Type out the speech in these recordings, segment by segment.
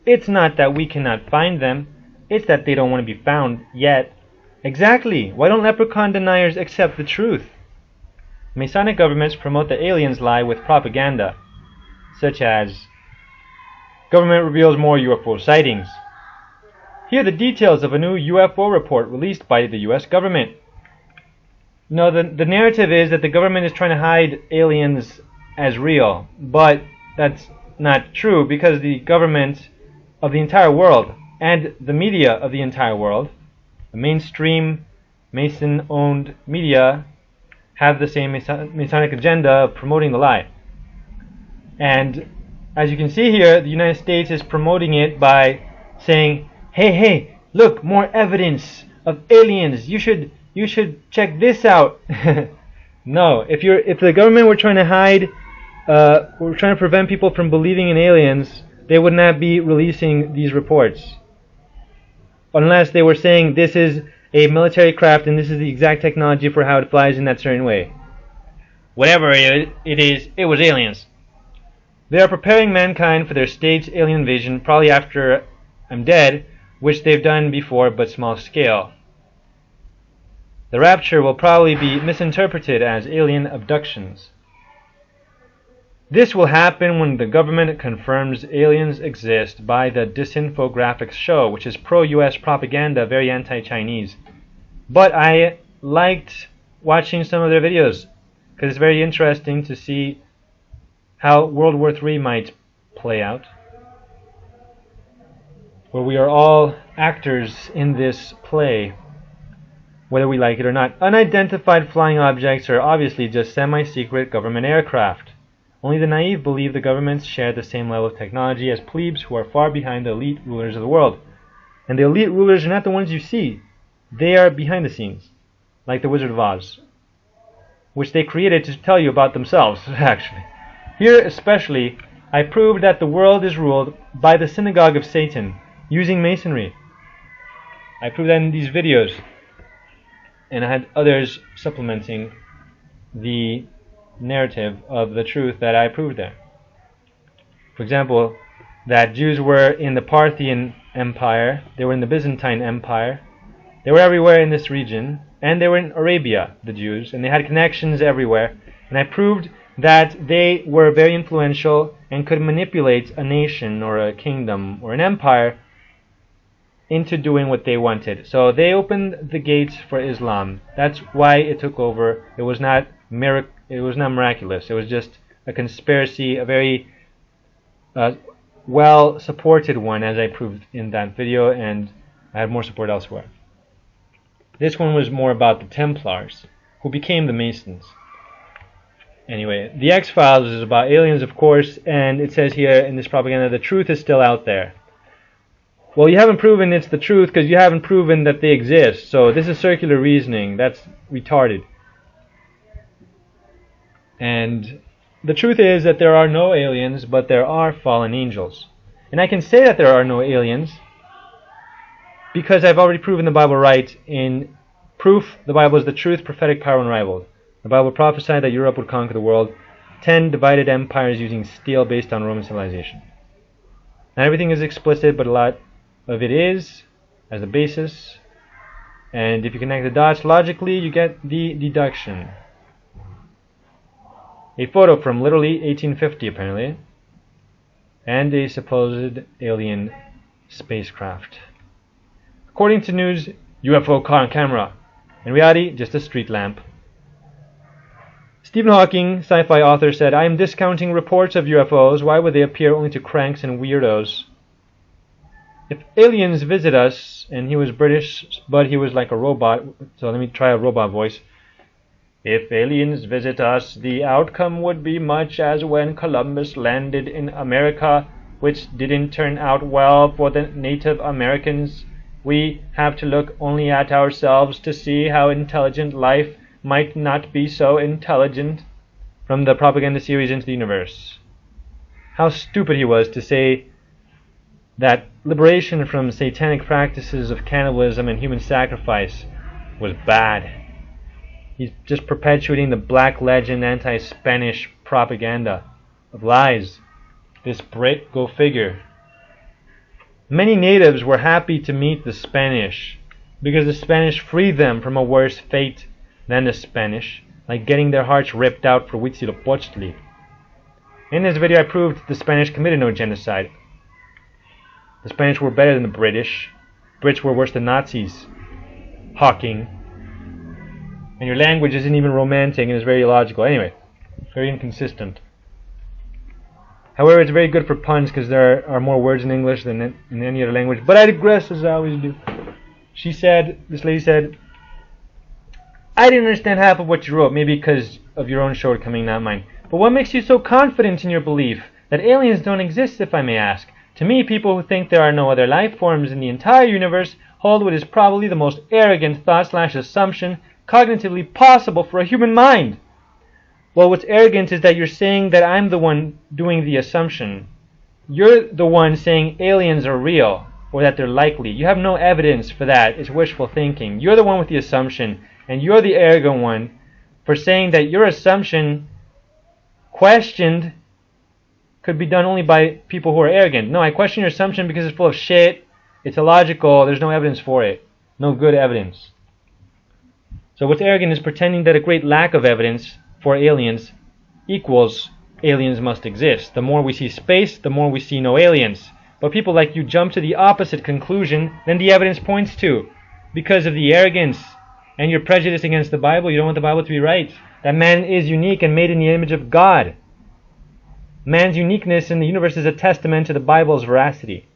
It's not that we cannot find them, it's that they don't want to be found yet. Exactly. Why don't leprechaun deniers accept the truth? Masonic governments promote the aliens lie with propaganda, such as, government reveals more UFO sightings. Here are the details of a new UFO report released by the US government. No, the narrative is that the government is trying to hide aliens as real, but that's not true because the government of the entire world and the media of the entire world, the mainstream Mason-owned media, have the same Masonic agenda of promoting the lie. And as you can see here, the United States is promoting it by saying, hey, look, more evidence of aliens. You should check this out. No, if the government were trying to hide, were trying to prevent people from believing in aliens, they would not be releasing these reports. Unless they were saying this is a military craft and this is the exact technology for how it flies in that certain way. Whatever it is, it was aliens. They are preparing mankind for their staged alien invasion, probably after I'm dead, which they've done before but small scale. The rapture will probably be misinterpreted as alien abductions. This will happen when the government confirms aliens exist by the disinfographics show, which is pro-US propaganda, very anti-Chinese. But I liked watching some of their videos because it's very interesting to see how World War III might play out, where we are all actors in this play, whether we like it or not. Unidentified flying objects are obviously just semi-secret government aircraft. Only the naive believe the governments share the same level of technology as plebes who are far behind the elite rulers of the world. And the elite rulers are not the ones you see. They are behind the scenes, like the Wizard of Oz, which they created to tell you about themselves, actually. Here especially, I proved that the world is ruled by the synagogue of Satan, using masonry. I proved that in these videos, and I had others supplementing the narrative of the truth that I proved there. For example, that Jews were in the Parthian Empire, they were in the Byzantine Empire, they were everywhere in this region, and they were in Arabia, the Jews, and they had connections everywhere. And I proved that they were very influential and could manipulate a nation or a kingdom or an empire into doing what they wanted. So they opened the gates for Islam. That's why it took over. It was not miraculous. It was just a conspiracy, a very well supported one, as I proved in that video, and I have more support elsewhere. This one was more about the Templars, who became the Masons. Anyway, the X-Files is about aliens, of course, and it says here in this propaganda, the truth is still out there. Well, you haven't proven it's the truth because you haven't proven that they exist. So this is circular reasoning. That's retarded. And the truth is that there are no aliens, but there are fallen angels. And I can say that there are no aliens because I've already proven the Bible right in proof the Bible is the truth, prophetic power unrivaled. The Bible prophesied that Europe would conquer the world. 10 divided empires using steel based on Roman civilization. Not everything is explicit, but a lot of it is as a basis. And if you connect the dots logically, you get the deduction. A photo from literally 1850 apparently, and a supposed alien spacecraft. According to news, UFO caught on camera. In reality, just a street lamp. Stephen Hawking, sci-fi author, said, "I am discounting reports of UFOs. Why would they appear only to cranks and weirdos? If aliens visit us," and he was British, but he was like a robot, so let me try a robot voice. "If aliens visit us, the outcome would be much as when Columbus landed in America, which didn't turn out well for the Native Americans. We have to look only at ourselves to see how intelligent life might not be so intelligent." From the propaganda series Into the Universe. How stupid he was to say that liberation from satanic practices of cannibalism and human sacrifice was bad. He's just perpetuating the black legend anti-Spanish propaganda of lies. This Brit, go figure. Many natives were happy to meet the Spanish because the Spanish freed them from a worse fate than the Spanish, like getting their hearts ripped out for Huitzilopochtli. In this video I proved the Spanish committed no genocide. The Spanish were better than the British. Brits were worse than Nazis. Hawking. And your language isn't even romantic and is very illogical. Anyway, very inconsistent. However, it's very good for puns because there are more words in English than in any other language. But I digress, as I always do. This lady said, I didn't understand half of what you wrote, maybe because of your own shortcoming, not mine. But what makes you so confident in your belief that aliens don't exist, if I may ask? To me, people who think there are no other life forms in the entire universe hold what is probably the most arrogant thought/assumption cognitively possible for a human mind. Well, what's arrogant is that you're saying that I'm the one doing the assumption. You're the one saying aliens are real, or that they're likely. You have no evidence for that. It's wishful thinking. You're the one with the assumption, and you're the arrogant one for saying that your assumption, questioned, could be done only by people who are arrogant. No, I question your assumption because it's full of shit. It's illogical. There's no evidence for it. No good evidence. So what's arrogant is pretending that a great lack of evidence for aliens equals aliens must exist. The more we see space, the more we see no aliens. But people like you jump to the opposite conclusion than the evidence points to because of the arrogance and your prejudice against the Bible. You don't want the Bible to be right. That man is unique and made in the image of God. Man's uniqueness in the universe is a testament to the Bible's veracity.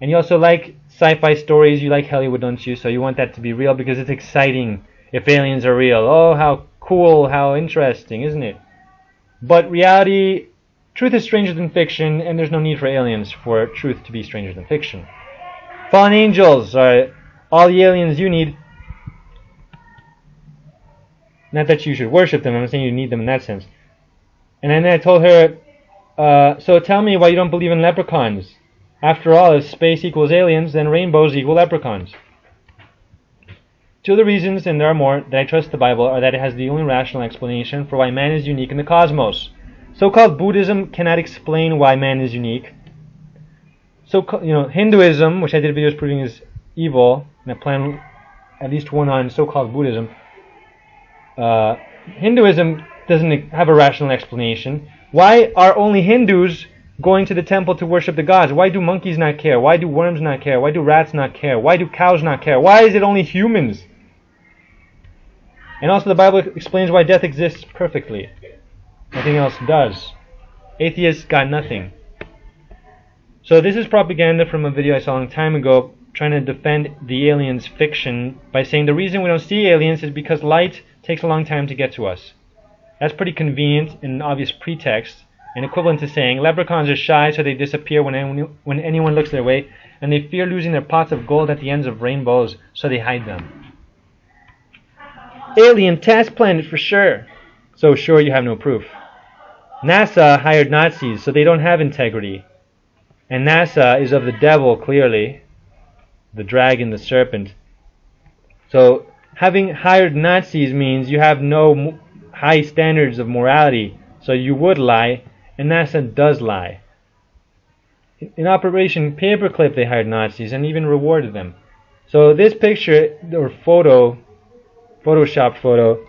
And you also like sci-fi stories. You like Hollywood, don't you? So you want that to be real because it's exciting if aliens are real. Oh, how cool, how interesting, isn't it? But reality, truth is stranger than fiction, and there's no need for aliens for truth to be stranger than fiction. Fallen angels are all the aliens you need. Not that you should worship them. I'm saying you need them in that sense. And then I told her, so tell me why you don't believe in leprechauns. After all, if space equals aliens, then rainbows equal leprechauns. Two of the reasons, and there are more, that I trust the Bible are that it has the only rational explanation for why man is unique in the cosmos. So-called Buddhism cannot explain why man is unique. Hinduism, which I did videos proving is evil, and I plan at least one on so-called Buddhism. Hinduism doesn't have a rational explanation. Why are only Hindus going to the temple to worship the gods? Why do monkeys not care? Why do worms not care? Why do rats not care? Why do cows not care? Why is it only humans? And also the Bible explains why death exists perfectly. Nothing else does. Atheists got nothing. So this is propaganda from a video I saw a long time ago trying to defend the aliens fiction by saying the reason we don't see aliens is because light takes a long time to get to us. That's pretty convenient and an obvious pretext, and equivalent to saying leprechauns are shy so they disappear when anyone looks their way, and they fear losing their pots of gold at the ends of rainbows, so they hide them. Alien test planet for sure. So sure you have no proof. NASA hired Nazis, so they don't have integrity. And NASA is of the devil, clearly. The dragon, the serpent. So having hired Nazis means you have no high standards of morality, so you would lie, and NASA does lie. In Operation Paperclip they hired Nazis and even rewarded them. So this picture, or Photoshop photo,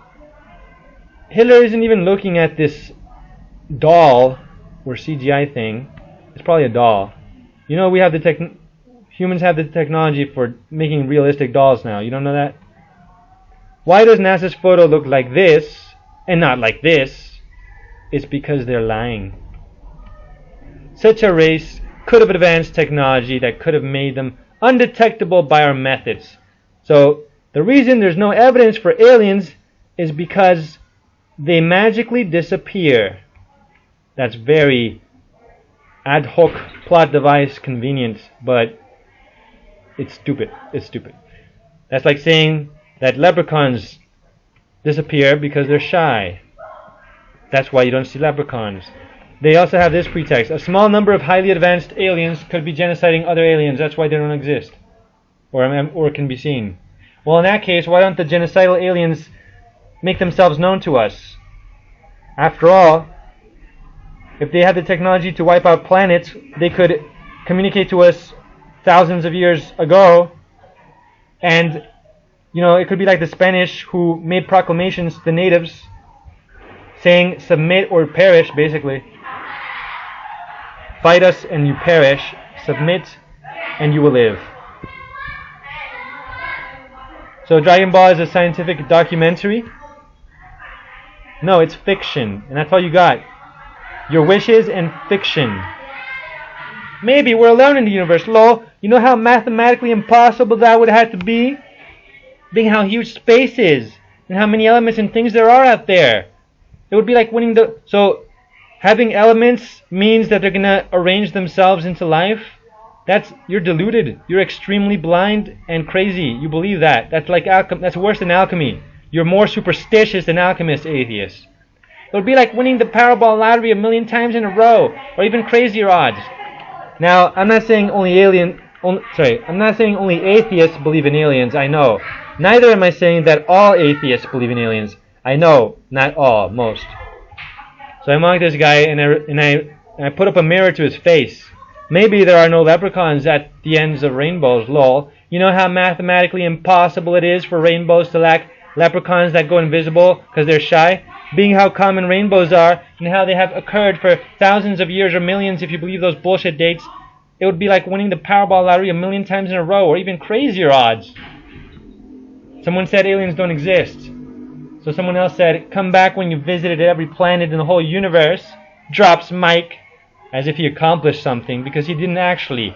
Hitler isn't even looking at this doll, or CGI thing. It's probably a doll. You know, we have humans have the technology for making realistic dolls now. You don't know that? Why does NASA's photo look like this and not like this? It's because they're lying. Such a race could have advanced technology that could have made them undetectable by our methods. So the reason there's no evidence for aliens is because they magically disappear. That's very ad hoc plot device convenient, but it's stupid. It's stupid. That's like saying that leprechauns disappear because they're shy. That's why you don't see leprechauns. They also have this pretext. A small number of highly advanced aliens could be genociding other aliens. That's why they don't exist. Or can be seen. Well, in that case, why don't the genocidal aliens make themselves known to us? After all, if they had the technology to wipe out planets, they could communicate to us thousands of years ago, and it could be like the Spanish who made proclamations to the natives saying submit or perish, basically. Fight us and you perish, submit and you will live. So Dragon Ball is a scientific documentary? No, it's fiction, and that's all you got. Your wishes and fiction. Maybe we're alone in the universe, lol. You know how mathematically impossible that would have to be? Being how huge space is, and how many elements and things there are out there. It would be like winning the... So, having elements means that they're going to arrange themselves into life? You're deluded. You're extremely blind and crazy. You believe that. That's like that's worse than alchemy. You're more superstitious than alchemists, atheists. It would be like winning the Powerball lottery 1,000,000 times in a row, or even crazier odds. Now, I'm not saying only atheists believe in aliens. I know. Neither am I saying that all atheists believe in aliens. I know, not all, most. So I mocked this guy, and I put up a mirror to his face. Maybe there are no leprechauns at the ends of rainbows, lol. You know how mathematically impossible it is for rainbows to lack leprechauns that go invisible because they're shy? Being how common rainbows are, and how they have occurred for thousands of years or millions if you believe those bullshit dates, it would be like winning the Powerball lottery 1,000,000 times in a row, or even crazier odds. Someone said aliens don't exist. So someone else said, come back when you visited every planet in the whole universe. Drops Mike, as if he accomplished something, because he didn't actually.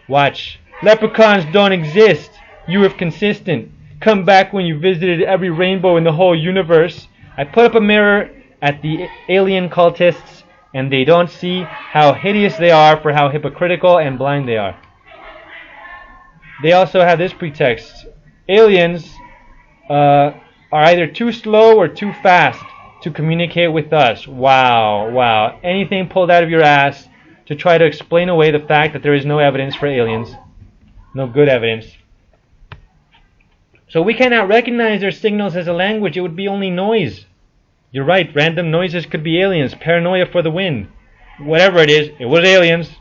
Watch. Leprechauns don't exist. You were consistent. Come back when you visited every rainbow in the whole universe. I put up a mirror at the alien cultists, and they don't see how hideous they are for how hypocritical and blind they are. They also have this pretext. Aliens are either too slow or too fast to communicate with us. Wow. Anything pulled out of your ass to try to explain away the fact that there is no evidence for aliens. No good evidence. So we cannot recognize their signals as a language. It would be only noise. You're right, random noises could be aliens. Paranoia for the win. Whatever it is, it was aliens.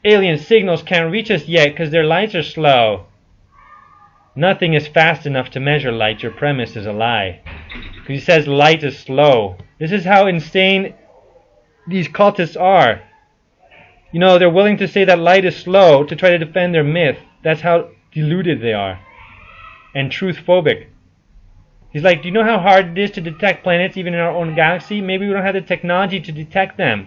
Alien signals can't reach us yet because their lights are slow. Nothing is fast enough to measure light. Your premise is a lie. Because he says light is slow. This is how insane these cultists are. They're willing to say that light is slow to try to defend their myth. That's how deluded they are. And truth-phobic. He's like, do you know how hard it is to detect planets even in our own galaxy? Maybe we don't have the technology to detect them.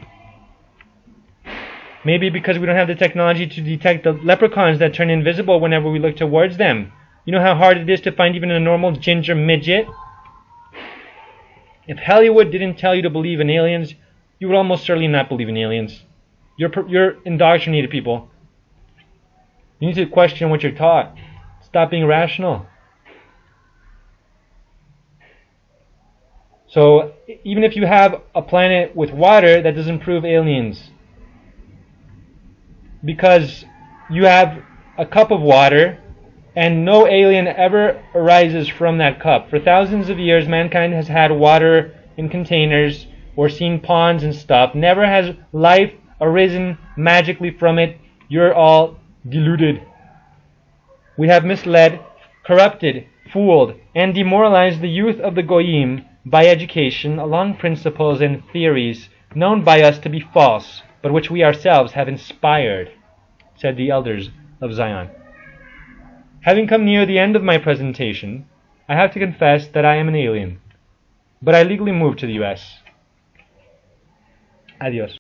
Maybe because we don't have the technology to detect the leprechauns that turn invisible whenever we look towards them. You know how hard it is to find even a normal ginger midget? If Hollywood didn't tell you to believe in aliens, you would almost certainly not believe in aliens. You're indoctrinated people. You need to question what you're taught. Stop being rational. So, even if you have a planet with water, that doesn't prove aliens. Because you have a cup of water, and no alien ever arises from that cup. For thousands of years, mankind has had water in containers, or seen ponds and stuff. Never has life arisen magically from it. You're all deluded. We have misled, corrupted, fooled, and demoralized the youth of the Goyim by education along principles and theories known by us to be false, but which we ourselves have inspired, said the elders of Zion. Having come near the end of my presentation, I have to confess that I am an alien, but I legally moved to the U.S. Adios.